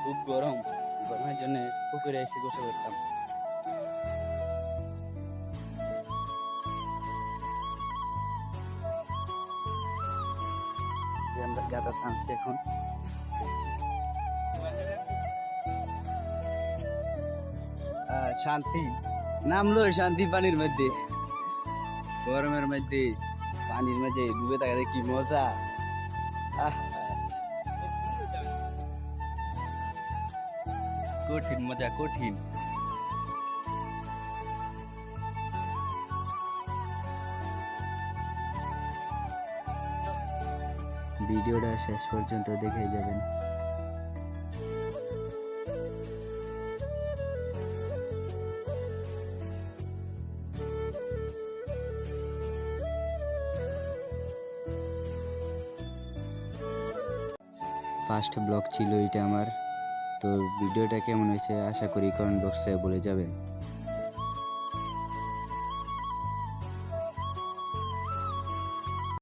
খুব গরম, গরমের জন্য পুকুরে এসে গোসল করতাম। যে আমরা গাদা টানছি এখন। শান্তি নামলো, শান্তি পানির মধ্যে, গরমের মধ্যে পানির মাঝে ডুবে থাকাতে কি মজা। আহ, কঠিন মজা, কঠিন। ভিডিওটা শেষ পর্যন্ত দেখে যাবেন। ফার্স্ট ব্লগ ছিল এটা আমার। তো ভিডিওটা কেমন হয়েছে আশা করি কমেন্ট বক্সে বলে যাবেন।